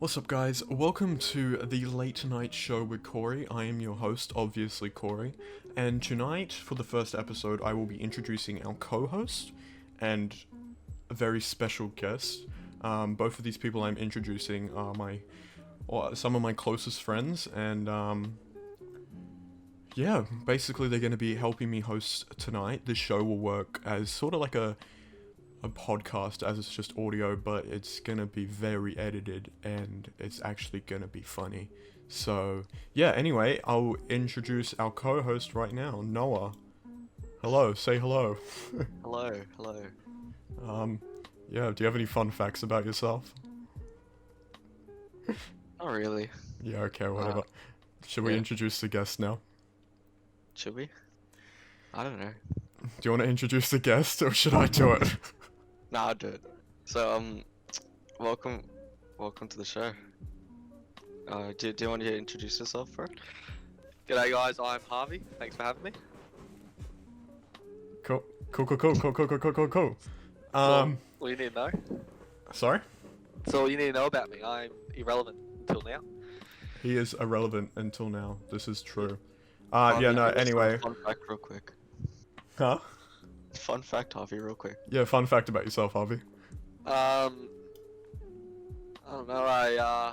What's up, guys? Welcome to the Late Night Show with Corey. I am your host, obviously Corey, and tonight, for the first episode, I will be introducing our co-host and a very special guest. Both of these people I'm introducing are some of my closest friends, and yeah, basically they're going to be helping me host tonight. This show will work as sort of like a podcast, as it's just audio, but it's gonna be very edited and it's actually gonna be funny. So yeah, anyway, I'll introduce our co-host right now, Noah. Hello, say hello. Hello. Yeah, do you have any fun facts about yourself? Not really. Yeah, okay, whatever. Should we introduce the guest now? Should we? I don't know. Do you want to introduce the guest, or should I do it? Nah, I'll do it. So, welcome to the show. Do you want to introduce yourself, bro? G'day guys, I'm Harvey. Thanks for having me. Cool. All you need to know. Sorry? That's all you need to know about me. I'm irrelevant until now. He is irrelevant until now. This is true. Harvey, Yeah, no, just anyway. Fun fact real quick. Huh? Fun fact, Harvey, real quick. Yeah, fun fact about yourself, Harvey. I don't know, I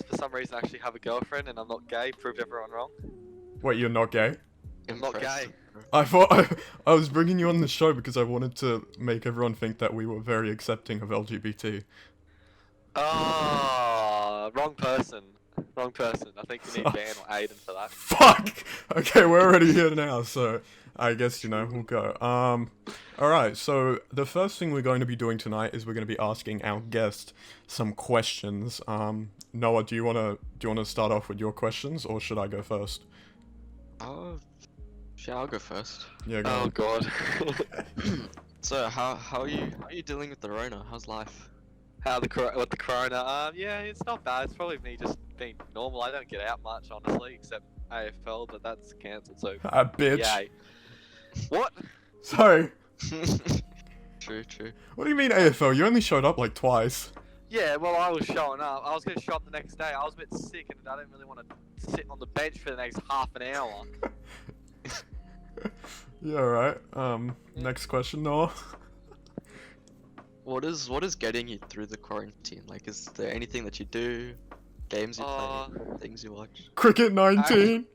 for some reason actually have a girlfriend and I'm not gay. Proved everyone wrong. Wait, you're not gay? I'm not gay. I thought I was bringing you on the show because I wanted to make everyone think that we were very accepting of LGBT. Wrong person. Wrong person. I think you need Dan or Aiden for that. Fuck! Okay, we're already here now, so I guess, we'll go. Alright, so the first thing we're going to be doing tonight is we're going to be asking our guest some questions. Noah, do you wanna start off with your questions, or should I go first? Yeah, I'll go first. Yeah, go Oh on. god. So, how are you dealing with the Rona? How's life? With the corona? Yeah, it's not bad. It's probably me just being normal. I don't get out much, honestly, except AFL, but that's cancelled, so Bitch. yay. What? Sorry. True. What do you mean AFL? You only showed up like twice. Yeah, well, I was showing up. I was going to show up the next day. I was a bit sick, and I didn't really want to sit on the bench for the next half an hour. Yeah, right. Next question, Noah. What is getting you through the quarantine? Like, is there anything that you do? Games you play? Things you watch? Cricket 19.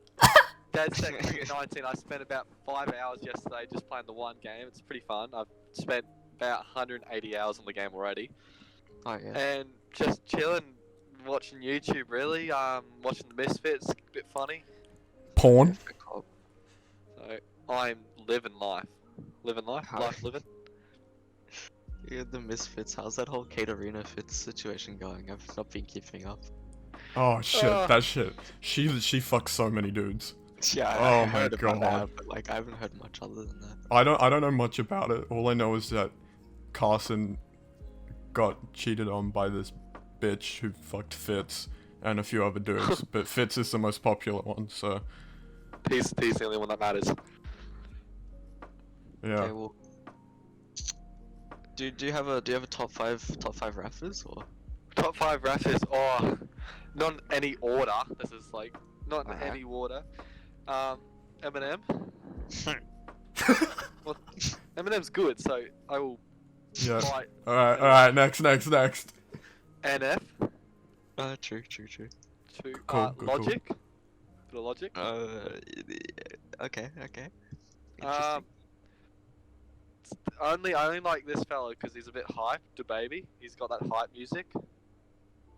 Dad said Cricket 19. I spent about 5 hours yesterday just playing the one game. It's pretty fun. I've spent about 180 hours on the game already. Oh yeah. And just chilling, watching YouTube, really. Watching the Misfits, a bit funny. Porn. So, I'm living life. Living life? How- Life living. Yeah, the Misfits. How's that whole Katarina Fitz situation going? I've not been keeping up. Oh shit, that shit. She fucks so many dudes. Yeah, Oh I my heard about God. that, but like I haven't heard much other than that. I don't know much about it. All I know is that Carson got cheated on by this bitch who fucked Fitz and a few other dudes, but Fitz is the most popular one, so He's the only one that matters. yeah. Okay, well, do you have a top five rappers or? Top 5 rappers, not in any order. This is like, not in any order. Eminem. Well, Eminem's good, so I will Yeah. fight Alright, next. NF True. to Cool. Logic. Bit of Logic. Okay. Um, I only like this fella because he's a bit hype, DaBaby. He's got that hype music.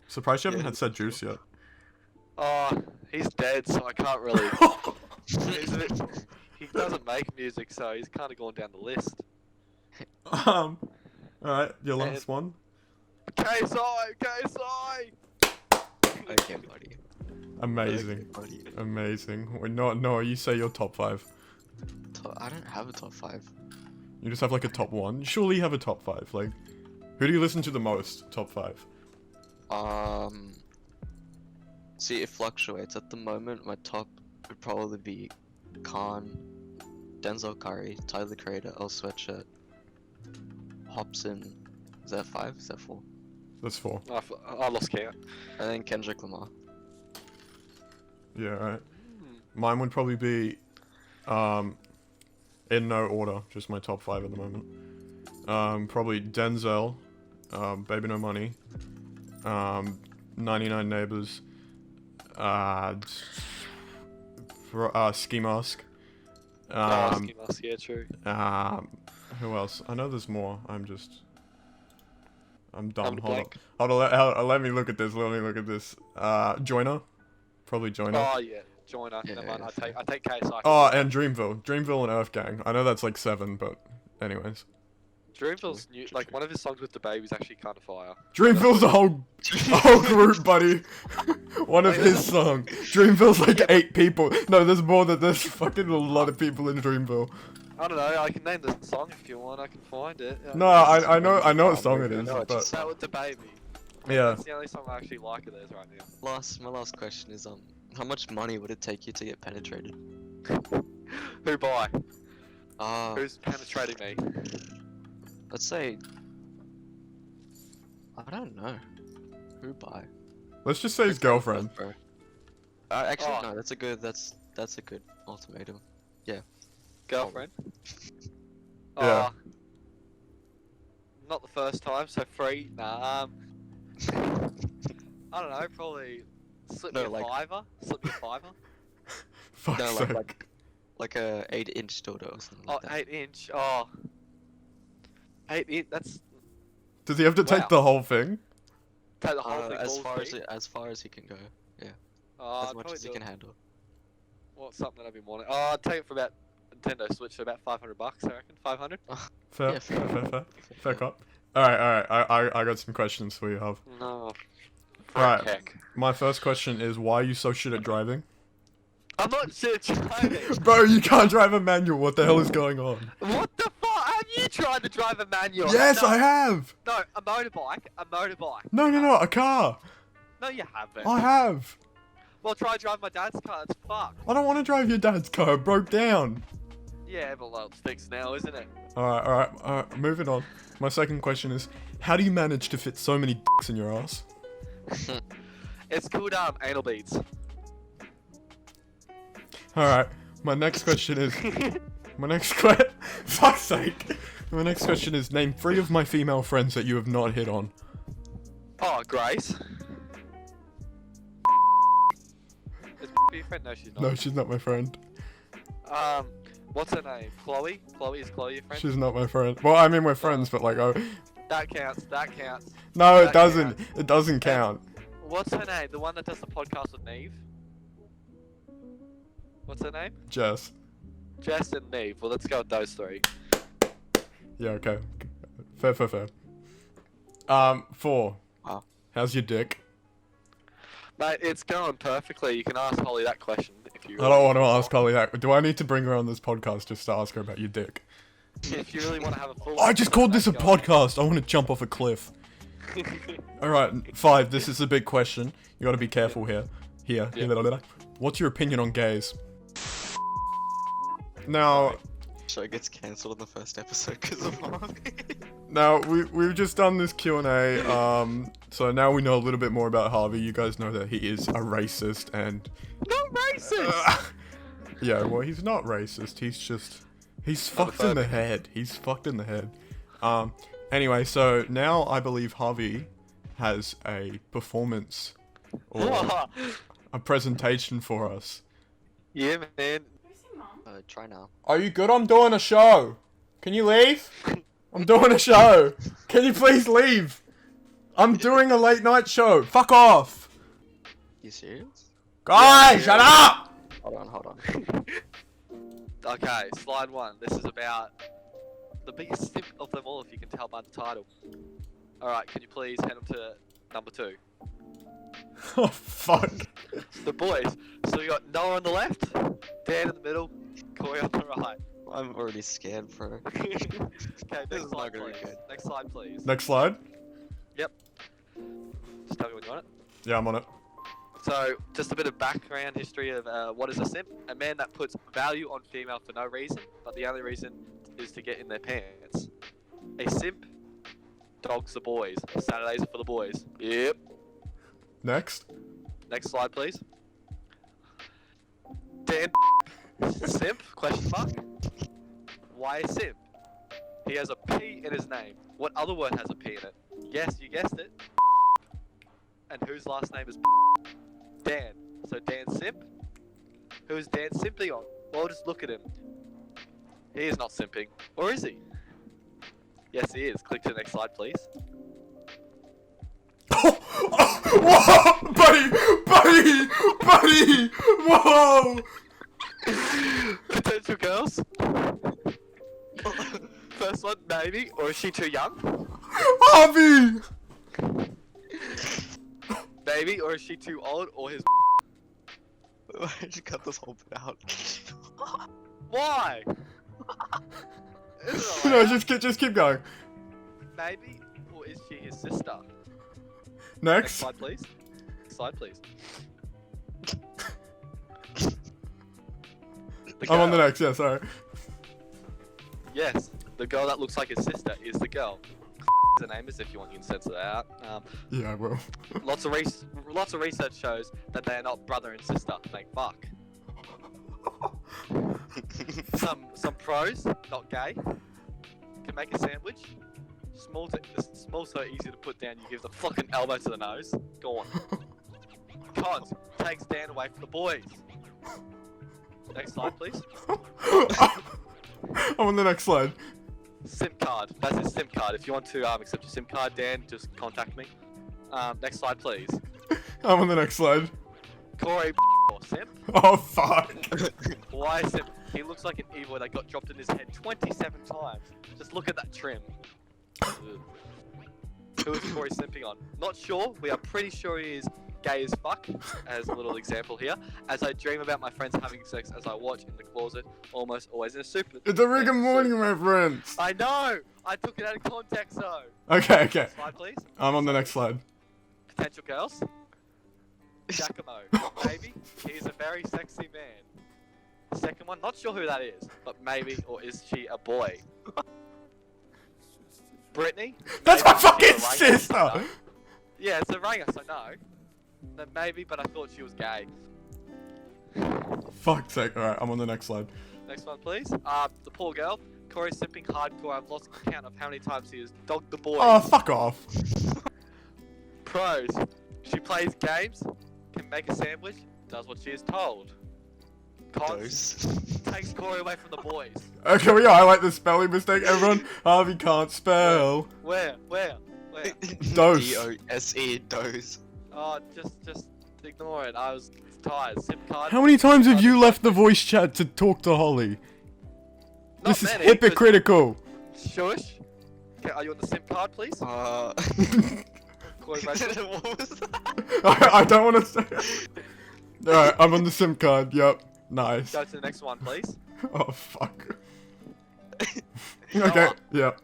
Surprised you haven't Yeah, had said juice yet. Oh, he's dead, so I can't really. He doesn't make music, so he's kind of going down the list. Alright, your last one. KSI. Okay, buddy. Amazing. Okay, buddy. Amazing. Wait, no, you say your top 5. I don't have a top 5. You just have like a top 1. Surely you have a top 5. Like, who do you listen to the most? Top 5. See, it fluctuates. At the moment, my top would probably be Khan, Denzel Curry, Tyler the Creator, L Sweatshirt, Hobson. Is that 5? Is that 4? That's 4. I lost count. And then Kendrick Lamar. Yeah, right. Mine would probably be, in no order, just my top 5 at the moment. Probably Denzel, Baby No Money, 99 Neighbors, Ski Mask. Ski Mask, yeah, true. Who else? I know there's more. I'm dumb. blank. Hold on. Let me look at this. Joyner. Probably Joyner. Oh yeah, Joiner. Yeah, Never mind. yeah, I take KSI. Oh, and Dreamville and Earth Gang. I know that's like 7, but anyways. Dreamville's new. Like one of his songs with the baby's actually kind of fire. Dreamville's a whole group, buddy. One of his songs. Dreamville's like 8 people. No, there's more than there's fucking a lot of people in Dreamville. I don't know. I can name the song if you want. I can find it. No, I know what song it is, No, it's but That with the baby. yeah. That's the only song I actually like of theirs right now. My last question is how much money would it take you to get penetrated? Who by? Who's Who's penetrating me? let's say I don't know. Who by? Let's just say his girlfriend. Bro. Actually Oh. no, that's a good ultimatum. Girlfriend? Yeah. Not the first time, so free. Nah. I don't know. Probably slip me No, a like- fiver. Slip me a fiver. Fuck's No, sake. like a 8-inch dildo or something Oh, like that. 8-inch. Oh. 8-inch. That's Does he have to Wow. take the whole thing? take the whole thing. As balls far deep. as far as he can go. Oh, As I'd much probably as he do can it- handle. What's something I've been wanting? Oh, I'd take it for about Nintendo Switch for about $500. I reckon 500. Fair, Yeah, fair cop. Alright. I got some questions for you, Hav. No. Alright. Heck. My first question is, why are you so shit at driving? I'm not shit driving. Bro, you can't drive a manual. What the hell is going on? What the fuck? Have you tried to drive a manual? Yes, no, I have. No, a motorbike. A motorbike. No, a car. No, you haven't. I have. Well, try drive my dad's car. It's fucked. I don't want to drive your dad's car. It broke down. Yeah, but well, it's fixed now, isn't it? Alright. Moving on. My second question is, how do you manage to fit so many dicks in your ass? It's called anal beads. Alright. My next question is, fuck's sake. My next question is, name 3 of my female friends that you have not hit on. Oh, Grace. Is your friend? No, she's not. No, she's not my friend. What's her name? Chloe? Is Chloe your friend? She's not my friend. Well, I mean, we're friends, but like, oh. That counts. No, it That doesn't. counts. It doesn't count. What's her name? The one that does the podcast with Neve? What's her name? Jess. Jess and Neve. Well, let's go with those 3. Yeah, okay. Fair. 4. Wow. How's your dick? Mate, it's going perfectly. You can ask Holly that question if you. I don't want to ask Holly that. Do I need to bring her on this podcast just to ask her about your dick? If you really want to have a full. I just called this a podcast. I want to jump off a cliff. Alright, 5. This is a big question. You gotta be careful here. Yeah. What's your opinion on gays? Now, Show gets cancelled in the first episode because of Harvey. Now, we've just done this Q&A, so now we know a little bit more about Harvey. You guys know that he is a racist and... Not racist. Yeah, well, he's not racist. He's fucked in the head. He's fucked in the head. Anyway, so now I believe Harvey has a performance or a presentation for us. Yeah, man. Try now. Are you good? I'm doing a show. Can you leave? I'm doing a show. Can you please leave? I'm doing a late night show. Fuck off. You serious? Guys, shut up! Hold on. Okay, slide 1. This is about the biggest simp of them all, if you can tell by the title. Alright, can you please hand them to number 2? Oh, fuck. The boys. So we got Noah on the left, Dan in the middle, Corey on the right. I'm already scared, bro. Okay, This next is not slide, gonna be please. good. Next slide, please. Next slide. Just tell me when you want it. Yeah, I'm on it. So, just a bit of background history of what is a simp. A man that puts value on female for no reason, but the only reason is to get in their pants. A simp Dogs the boys. Saturdays are for the boys. Yep. Next. Next slide, please. Dan Simp? Question mark. Why simp? He has a P in his name. What other word has a P in it? Yes, you guessed it. And whose last name is Dan? So Dan Simp? Who is Dan simping on? Well, just look at him. He is not simping. Or is he? Yes, he is. Click to the next slide, please. Whoa! Buddy! Whoa! Potential girls. First one, maybe. Or is she too young? Harvey! Maybe. Or is she too old? Or his... Why did you cut this whole bit out? Why? Isn't it No, allowed? just keep going. Maybe. Or is she his sister? Next Next. slide, please. Next slide, please. I'm on the girl- next, yeah, sorry. Yes, the girl that looks like his sister is the girl. The name is if you want, you can censor that out. Yeah, I will. Lots of research shows that they are not brother and sister. Thank fuck. Some pros, not gay. Can make a sandwich. Small so easy to put down. You give the fucking elbow to the nose. Go on. Cons takes Dan away from the boys. Next slide, please. I'm on the next slide. SIM card. That's his SIM card. If you want to accept your SIM card, Dan, just contact me. Next slide, please. I'm on the next slide. Corey or simp. Oh, fuck. Why simp? He looks like an evil that got dropped in his head 27 times. Just look at that trim. Who is Corey simping on? Not sure. We are pretty sure he is gay as fuck, as a little example here. As I dream about my friends having sex as I watch in the closet, almost always in a super... It's a Rick and Morty reference. I know! I took it out of context though. Okay. Slide please. I'm on the next slide. Potential girls. Giacomo. Maybe. He's a very sexy man. Second one, not sure who that is, but maybe, or is she a boy? Brittany? That's Maybe my fucking she's a ringer, sister! no. Yeah, it's a ringer, so no. Then maybe, but I thought she was gay. Fuck's sake. Alright, I'm on the next slide. Next one, please. The poor girl. Corey's simping hardcore. I've lost count of how many times he has dogged the boy. Oh, fuck off. Pros. She plays games, can make a sandwich, does what she is told. Cons. Takes Corey away from the boys. Can we highlight the spelling mistake, everyone? Harvey can't spell. Where? Dose. D-O-S-E, dose. Oh, just ignore it. I was tired. SIM card. How many times have you left the voice chat to talk to Holly? Not This is many, hypocritical. Shush. Okay, are you on the SIM card, please? Corey Rachel. What was that? I don't want to say it. Alright, I'm on the SIM card. Yep. Nice. Go to the next one, please. Oh, fuck. Okay, yep.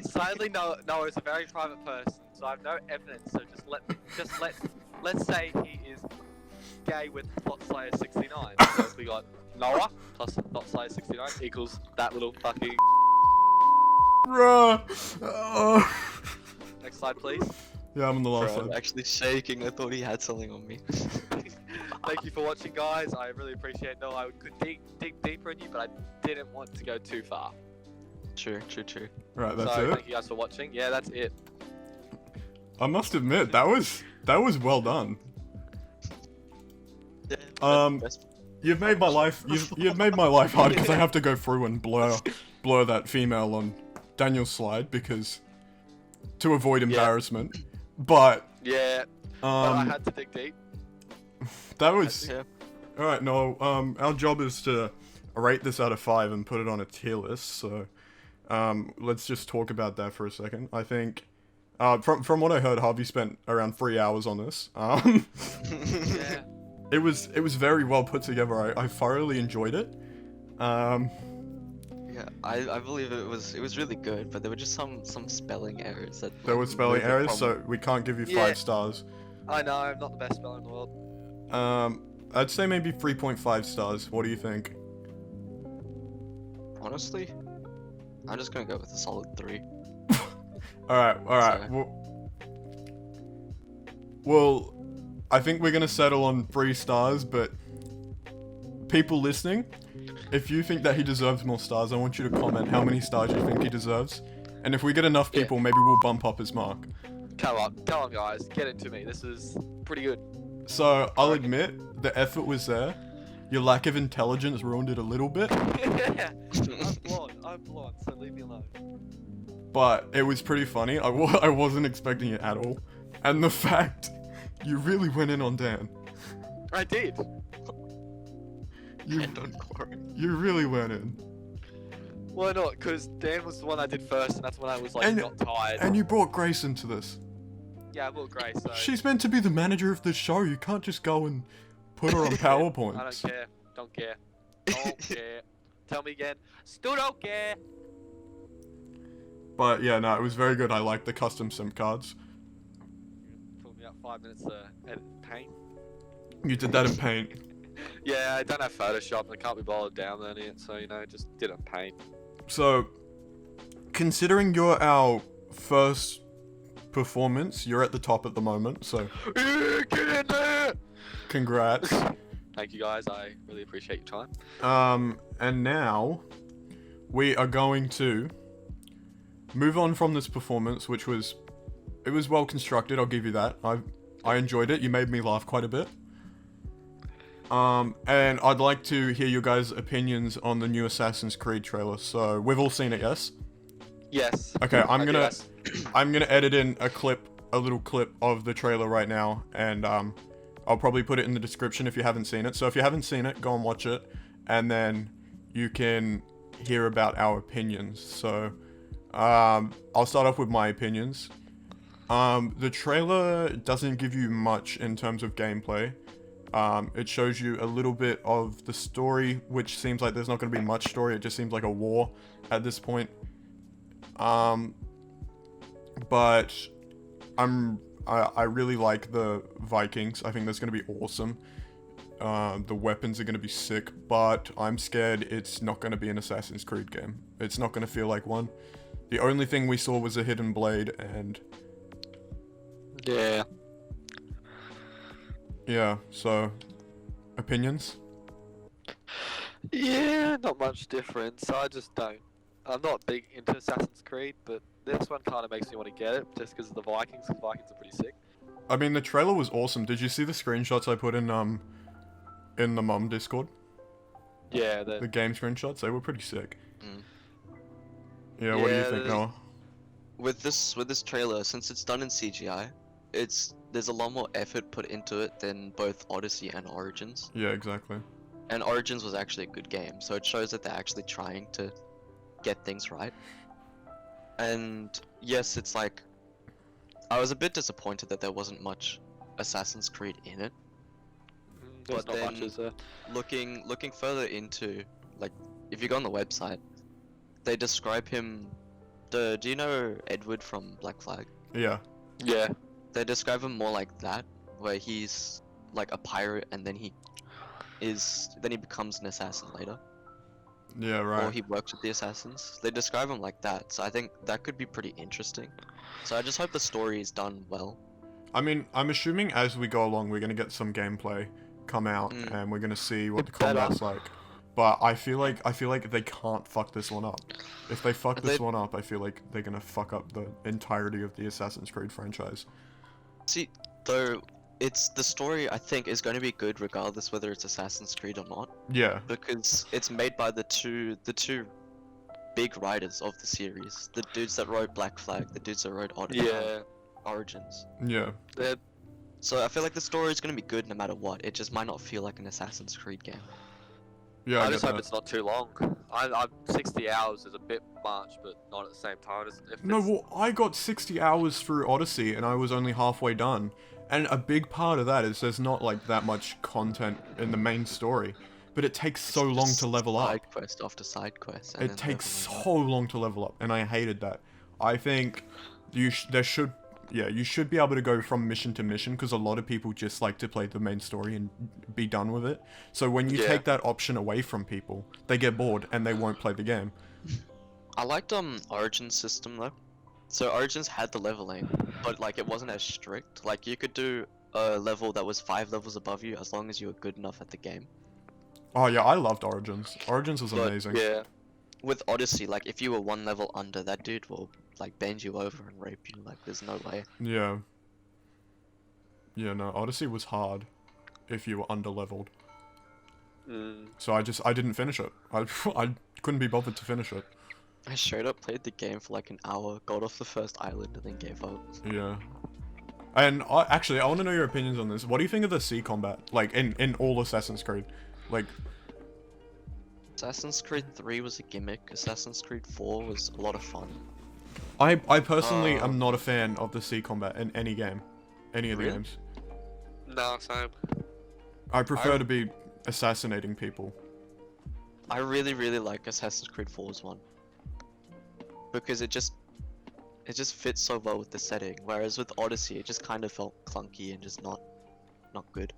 Sadly, Noah is a very private person, so I have no evidence. So let's say he is gay with Plot Slayer 69. So we got Noah plus Plot Slayer 69 equals that little fucking. Bruh. Oh. Next slide, please. Yeah, I'm on the last Bro, I'm slide. actually shaking. I thought he had something on me. Thank you for watching, guys. I really appreciate it. No, I could dig deeper in you, but I didn't want to go too far. True. Right, that's so it. thank you guys for watching. Yeah, that's it. I must admit, that was well done. Yeah, Um, You've made my life you've made my life hard because I have to go through and blur that female on Daniel's slide because to avoid embarrassment. But Yeah, but I had to dig deep. that was yeah. all right. No, our job is to rate this out of 5 and put it on a tier list. So, let's just talk about that for a second. I think, from what I heard, Harvey spent around 3 hours on this. Yeah. It was very well put together. I thoroughly enjoyed it. Yeah, I believe it was really good, but there were just some spelling errors that There were spelling the errors, problem. so we can't give you 5 Yeah. stars. I know, I'm not the best speller in the world. I'd say maybe 3.5 stars. What do you think? Honestly, I'm just gonna go with a solid 3. Alright. So- Well, I think we're gonna settle on 3 stars, but people listening, if you think that he deserves more stars, I want you to comment how many stars you think he deserves. And if we get enough people, maybe we'll bump up his mark. Come on, guys, get into me. This is pretty good. So, I'll admit, the effort was there. Your lack of intelligence ruined it a little bit. I'm blonde, so leave me alone. But it was pretty funny. I wasn't expecting it at all. And the fact you really went in on Dan. I did. You really went in. Why not? Because Dan was the one I did first, and that's when I was like, And- got tired. And you brought Grace into this. Yeah, I brought Grace, so... She's meant to be the manager of the show. You can't just go and put her on PowerPoint. I don't care. Don't care. Tell me again. Still don't care. But yeah, no, it was very good. I like the custom SIM cards. Took me about 5 minutes to edit paint. You did that in Paint. Yeah, I don't have Photoshop. I can't be bothered downloading it, so just did it in paint. So, considering you're our first performance, you're at the top at the moment. So, Get in there! congrats. Thank you guys. I really appreciate your time. And now we are going to move on from this performance, which was well constructed. I'll give you that. I enjoyed it. You made me laugh quite a bit. And I'd like to hear your guys' opinions on the new Assassin's Creed trailer. So we've all seen it, yes? Yes. Okay, I'm gonna Yes. I'm gonna edit in a little clip of the trailer right now, and I'll probably put it in the description if you haven't seen it. So if you haven't seen it, go and watch it, and then you can hear about our opinions. So I'll start off with my opinions. The trailer doesn't give you much in terms of gameplay. It shows you a little bit of the story, which seems like there's not going to be much story. It just seems like a war at this point. But I really like the Vikings. I think that's going to be awesome. The weapons are going to be sick, but I'm scared it's not going to be an Assassin's Creed game. It's not going to feel like one. The only thing we saw was a hidden blade, and yeah, so opinions? Yeah, not much difference. I just don't. I'm not big into Assassin's Creed, but this one kind of makes me want to get it just because of the Vikings. Because Vikings are pretty sick. I mean, the trailer was awesome. Did you see the screenshots I put in the mum Discord? Yeah, The game screenshots, they were pretty sick. Mm. Yeah, what do you Yeah, think, Noah? With this trailer, since it's done in CGI, there's a lot more effort put into it than both Odyssey and Origins. Yeah, exactly. And Origins was actually a good game, so it shows that they're actually trying to get things right. And yes, it's like I was a bit disappointed that there wasn't much Assassin's Creed in it. There's But not much, then- is there? Looking further into, like, if you go on the website, they describe him. Do you know Edward from Black Flag? Yeah. Yeah. They describe him more like that, where he's like a pirate and then he becomes an assassin later. Yeah, Or right. he works with the assassins. They describe him like that, so I think that could be pretty interesting. So I just hope the story is done well. I mean, I'm assuming as we go along, we're gonna get some gameplay come out, Mm. and we're gonna see what the It better. combat's like. But I feel like they can't fuck this one up. If they fuck this They- one up, I feel like they're gonna fuck up the entirety of the Assassin's Creed franchise. See, though, it's the story I think is going to be good regardless whether it's Assassin's Creed or not, Yeah. because it's made by the two big writers of the series, the dudes that wrote Black Flag, the dudes that wrote Yeah. Origins. Yeah. They're So I feel like the story is going to be good no matter what. It just might not feel like an Assassin's Creed game. Yeah, I I just get hope that. it's not too long. I'm 60 hours is a bit much, but not at the same time. If No, it's- well, I got 60 hours through Odyssey, and I was only halfway done. And a big part of that is there's not, like, that much content in the main story. But it takes so long to level up. Side quest after side quest. and It then takes leveling up. so long to level up, and I hated that. I think you should be able to go from mission to mission, because a lot of people just like to play the main story and be done with it. So when you Yeah. take that option away from people, they get bored and they won't play the game. I liked Origins system though. So Origins had the leveling, but like it wasn't as strict. Like you could do a level that was 5 levels above you as long as you were good enough at the game. Oh yeah, I loved Origins. Origins was But, amazing. Yeah. With Odyssey, like if you were 1 level under, that dude will like bend you over and rape you. Like there's no way. Yeah. Yeah, no, Odyssey was hard if you were under-leveled. Mm. So I didn't finish it. I couldn't be bothered to finish it. I straight up played the game for like an hour, got off the first island, and then gave up. Yeah. And actually, I want to know your opinions on this. What do you think of the sea combat? Like, in all Assassin's Creed? Like... Assassin's Creed 3 was a gimmick. Assassin's Creed 4 was a lot of fun. I personally am not a fan of the sea combat in any game. Any of the Really? games. No, same. I prefer to be assassinating people. I really like Assassin's Creed 4's one. Because it just fits so well with the setting, whereas with Odyssey it just kind of felt clunky and just not good.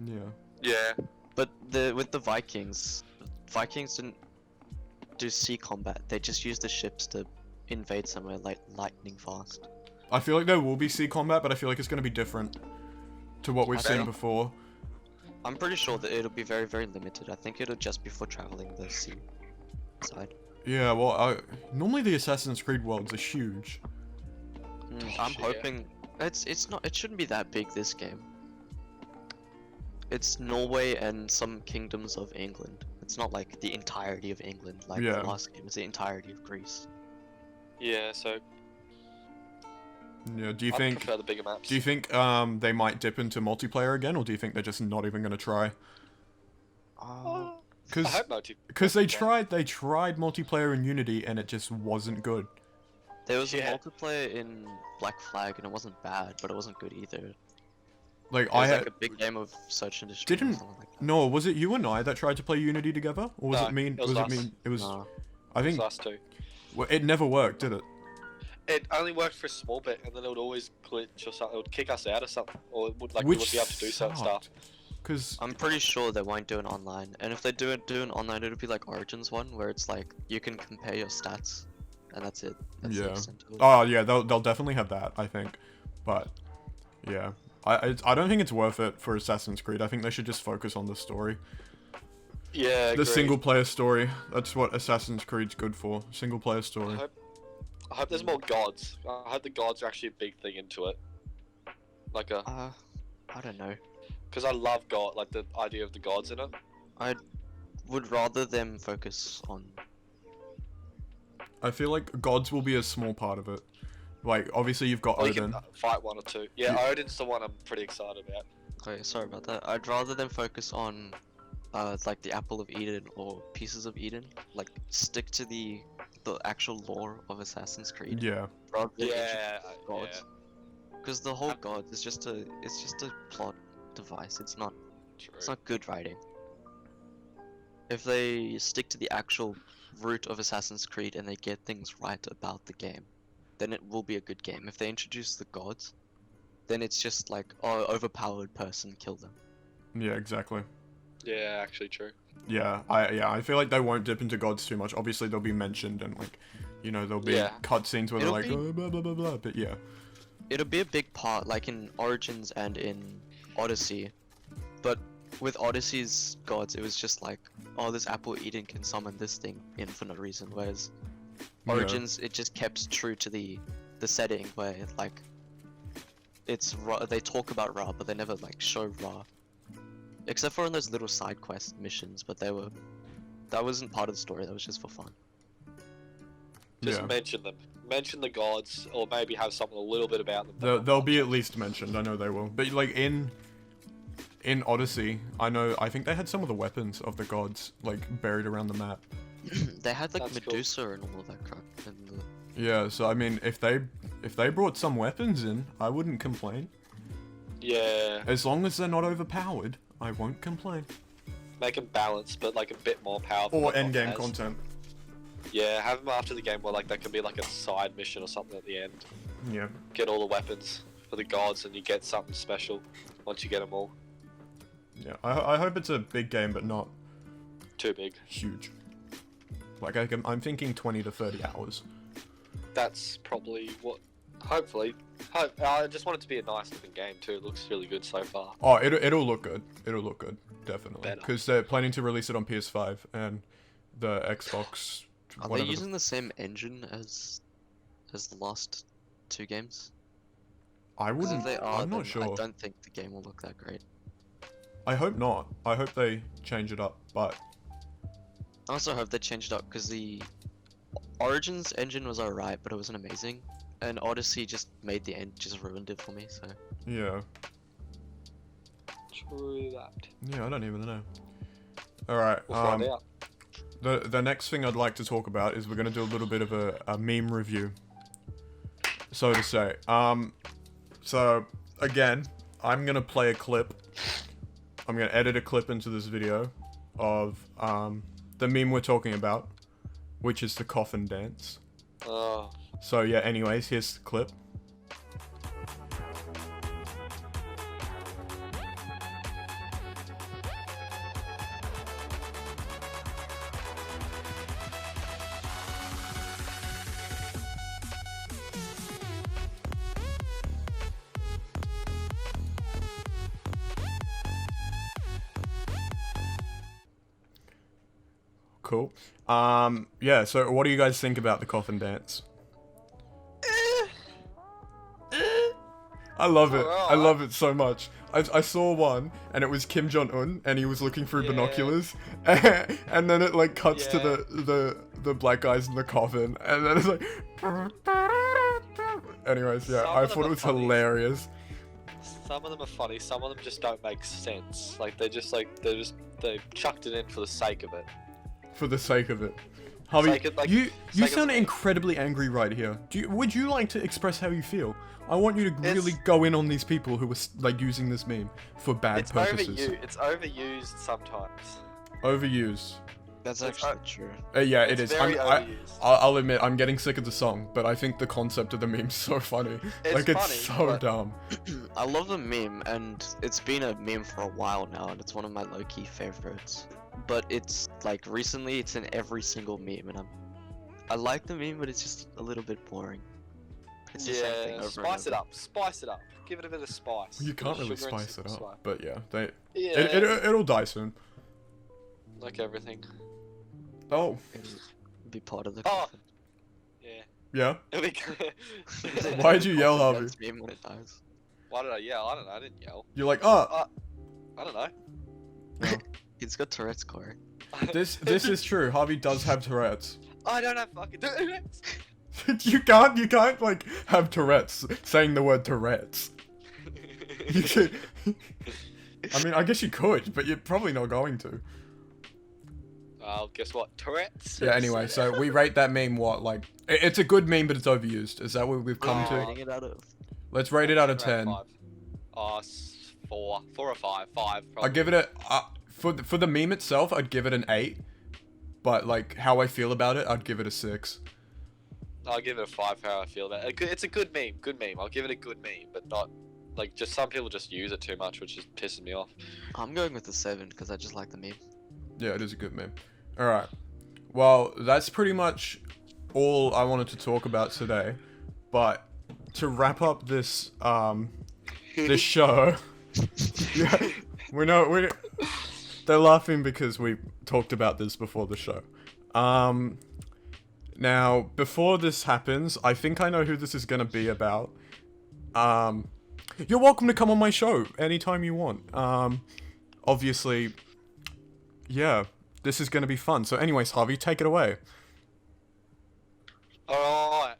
Yeah. Yeah. But with the Vikings didn't do sea combat. They just used the ships to invade somewhere like lightning fast. I feel like there will be sea combat, but I feel like it's going to be different to what we've I seen don't- before. I'm pretty sure that it'll be very limited. I think it'll just be for traveling the sea side. Yeah, well, normally the Assassin's Creed worlds are huge. I'm Yeah. hoping it shouldn't be that big this game. It's Norway and some kingdoms of England. It's not like the entirety of England like Yeah. the last game. It's the entirety of Greece. Yeah, so Yeah, do you I think... prefer the bigger maps. Do you think they might dip into multiplayer again, or do you think they're just not even going to try? I Because hope not. they tried multiplayer in Unity and it just wasn't good. There was Yeah. a multiplayer in Black Flag and it wasn't bad, but it wasn't good either. Like It I was had like a big game of search and destroy or Didn't- something like that. no, was it you and I that tried to play Unity together, or was No, it me? it was Was it us. me? It was. Nah. I think Last two. well, it never worked, did it? It only worked for a small bit, and then it would always glitch or something. It would kick us out or something, or it would we Which would be able to do certain stuff. Because I'm pretty sure they won't do an online, and if they do an online, it'll be like Origins one, where it's like you can compare your stats, and that's it. That's the Yeah. extent of it. oh yeah, they'll definitely have that, I think. But yeah, I don't think it's worth it for Assassin's Creed. I think they should just focus on the story. Yeah, The agreed. single player story. That's what Assassin's Creed's good for. Single player I story. hope there's more gods. I hope the gods are actually a big thing into it. Like I don't know. because I love God, like the idea of the gods in it. I would rather them focus on. I feel like gods will be a small part of it. Like obviously you've got Or you Odin. can fight one or two. Yeah, Yeah. Odin's the one I'm pretty excited about. Okay, sorry about that. I'd rather them focus on, like the Apple of Eden or Pieces of Eden. Like stick to the actual lore of Assassin's Creed. Yeah. Rather than Yeah, introduce gods. Because the whole god is just a plot device. It's not True. good writing. If they stick to the actual root of Assassin's Creed and they get things right about the game, then it will be a good game. If they introduce the gods, then it's just like, oh, overpowered person, kill them. Yeah, exactly. Yeah, actually true. Yeah, I feel like they won't dip into gods too much. Obviously, they'll be mentioned and like, you know, there'll be Yeah. cutscenes where It'll they're like, be- oh, blah blah blah blah. But yeah, It'll be a big part, like in Origins and in Odyssey. But with Odyssey's gods, it was just like, oh, this Apple Eden can summon this thing in for no reason. Whereas Yeah. Origins, it just kept true to the setting where like it's Ra, they talk about Ra, but they never like show Ra, except for in those little side quest missions. But that wasn't part of the story. That was just for fun. Just yeah. mention them. Mention the gods, or maybe have something a little bit about them. They'll be at least mentioned. I know they will. But like in Odyssey, I think they had some of the weapons of the gods like buried around the map. They had like That's cool. Medusa and all that crap. And Yeah, so I mean, if they brought some weapons in, I wouldn't complain. Yeah, As long as they're not overpowered, I won't complain. make them balanced, but like a bit more powerful. Or than end game has. content. Yeah, have them after the game where like that can be like a side mission or something at the end. Yeah. Get all the weapons for the gods, and you get something special once you get them all. Yeah. I hope it's a big game, but not Too big. huge. Like I'm thinking 20 to 30 hours. that's probably what. Hopefully, I just want it to be a nice looking game too. It looks really good so far. Oh, it'll look good. It'll look good, definitely. Better. Because they're planning to release it on PS5 and the Xbox. Are they using the same engine as the last 2 games? I 'Cause wouldn't. if they are, I'm not then sure. I don't think the game will look that great. I hope not. I hope they change it up. But I also hope they changed it up because the Origins engine was alright, but it wasn't amazing. And Odyssey just made the end, just ruined it for me, so. yeah, True that. yeah, I don't even know. All right. We'll find out. The next thing I'd like to talk about is we're gonna do a little bit of a meme review, so to say. So again, I'm gonna play a clip. I'm gonna edit a clip into this video of the meme we're talking about, which is the coffin dance. Oh. So yeah, anyways, here's the clip. Cool. Yeah, so what do you guys think about the coffin dance? I love it. I love it so much. I saw one, and it was Kim Jong-un, and he was looking through binoculars, and then it like cuts to the black guys in the coffin, and then it's like. Anyways, yeah, I thought it was hilarious. Some of them are funny. Some of them just don't make sense. Like they chucked it in for the sake of it. For the sake of it. Harvey, you sound incredibly angry right here. Would you like to express how you feel? I want you to really go in on these people who are like using this meme for bad purposes. It's overused sometimes. Overused. That's actually true. Yeah, it is. Very overused. I'll admit, I'm getting sick of the song, but I think the concept of the meme's so funny. It's funny, so dumb. I love the meme, and it's been a meme for a while now, and it's one of my low-key favorites. But it's like recently, it's in every single meme, and I like the meme, but it's just a little bit boring. It's the same thing over and spice it over. up. Spice it up. Give it a bit of spice. You can't really Sugar and spice it spice. up, but yeah, Yeah. it'll die soon. Like everything. Oh, It'll be part of the Oh. coffin. Yeah. yeah. It'll be good. Why'd you yell, Coffin Harvey? dance meme when it dies. Why did I yell? I don't know. I didn't yell. You're like, I don't know. It's got Tourette's, Corey. this is true. Harvey does have Tourette's. I don't have fucking Tourette's. you can't like have Tourette's saying the word Tourette's. You could, I mean, I guess you could, but you're probably not going to. Well, guess what? Tourette's. Yeah, anyway, so we rate that meme what? Like, it's a good meme, but it's overused. Is that what we've come to? Rating it out of. Let's rate it out of 10. 5. 4 or 5. 5. Probably. I'd give it a, for the meme itself, I'd give it an 8. But like, how I feel about it, I'd give it a 6. I'll give it a 5 for how I feel about it. It's a good meme. Good meme. I'll give it a good meme, but not like just some people just use it too much, which is pissing me off. I'm going with the 7 because I just like the meme. Yeah, it is a good meme. Alright. Well, that's pretty much all I wanted to talk about today. But to wrap up this this show, yeah, they're laughing because we talked about this before the show. Now, before this happens, I think I know who this is gonna be about. You're welcome to come on my show anytime you want. Obviously, yeah, this is gonna be fun. So anyways, Harvey, take it away. Alright.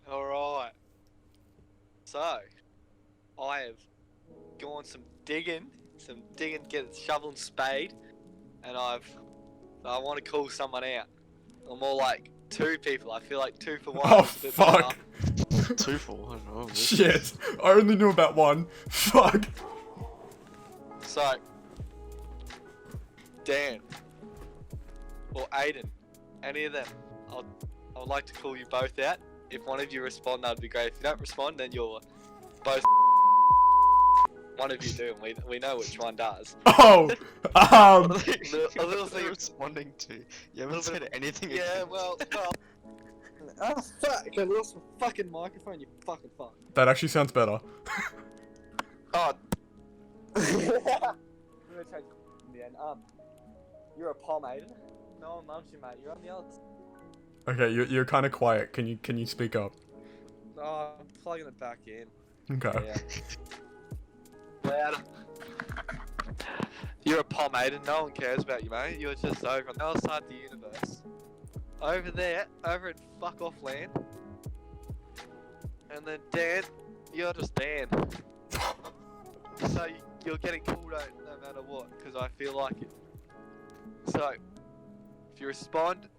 So, I have gone some digging, get a shovel and spade, and I want to call someone out. Or more like 2 people. I feel like 2 for 1. Oh, is a bit fuck. better. 2 for 1. Oh, Shit, I only knew about 1. Fuck. So, Dan or Aiden, any of them, I would like to call you both out. If one of you respond, that'd be great. If you don't respond, then you're both. One of you do, and we know which one does. Oh, A little What are they thing. responding to? You haven't said anything. Yeah, well, Oh fuck! I lost my fucking microphone. You fucking fuck. That actually sounds better. Oh. I'm gonna change in the end. You're a pomade. No one loves you, mate. You're on the other. Okay, you're kind of quiet. Can you speak up? Oh, I'm plugging it back in. Okay. Yeah. Louder. You're a pomade and no one cares about you, mate. You're just over on the other side of the universe. Over there, over in fuck off land. And then Dan, you're just Dan. So you're getting called out no matter what, because I feel like it. So, if you respond,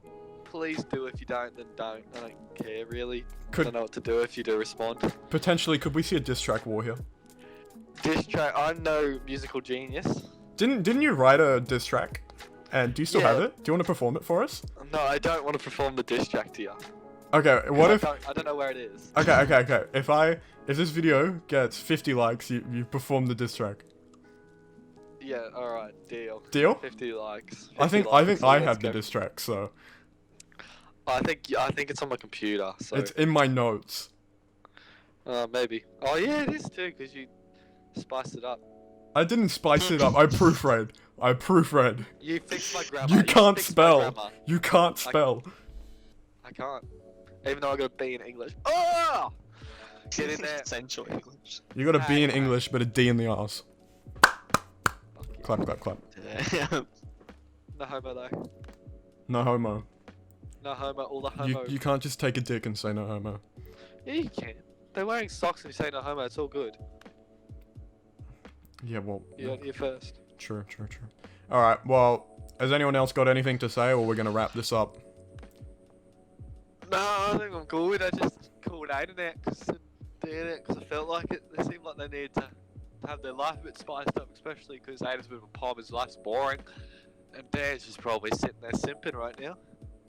please do. If you don't, then don't. I don't care, really. I don't know what to do if you do respond. Potentially, could we see a diss track war here? Diss track, I'm no musical genius. Didn't you write a diss track? And do you still Yeah. have it? Do you want to perform it for us? No, I don't want to perform the diss track to you. Okay, what if... I don't know where it is. Okay. If this video gets 50 likes, you perform the diss track. Yeah, alright, deal. Deal? 50 likes. I think 50 likes, so I let's have the go. diss track, so I think it's on my computer, so it's in my notes. maybe. Oh yeah, it is too, because you spiced it up. I didn't spice it up. I proofread. You fixed my grammar. You can't fixed my spell. grammar. You can't spell. I can't. Even though I got a B in English. Oh! Get in there. Essential English. You got a B in Hey, English, but a D in the arse. Fuck you. Clap. Yeah. No homo though. No homo. No homo. All the homo. You can't just take a dick and say no homo. Yeah, you can. They're wearing socks and you say no homo. It's all good. Yeah, well. You first. True. Alright, well, has anyone else got anything to say, or we're gonna wrap this up? No, I think I'm good. I just called Aiden out because I felt like it. They seem like they need to have their life a bit spiced up, especially because Aiden's a bit of a pom. His life's boring, and Dan's just probably sitting there simping right now.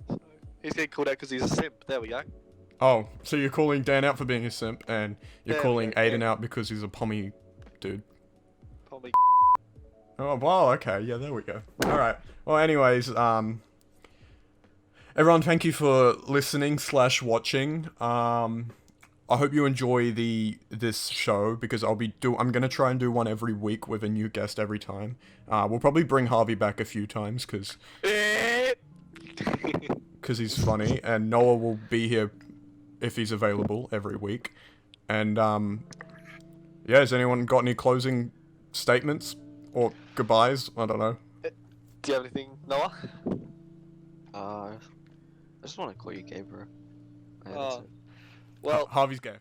So he's getting called out because he's a simp. There we go. Oh, so you're calling Dan out for being a simp, and you're Yeah, calling yeah, Aiden yeah. out because he's a pommy dude. Probably. Oh, wow, okay, yeah, there we go. Alright, well, anyways, everyone, thank you for listening / watching. I hope you enjoy this show, because I'm gonna try and do one every week with a new guest every time. We'll probably bring Harvey back a few times, because he's funny, and Noah will be here if he's available every week. And, yeah, has anyone got any closing statements? Or goodbyes? I don't know. Do you have anything, Noah? I just want to call you gay, bro. Yeah, that's Oh. it. Well, Harvey's gay.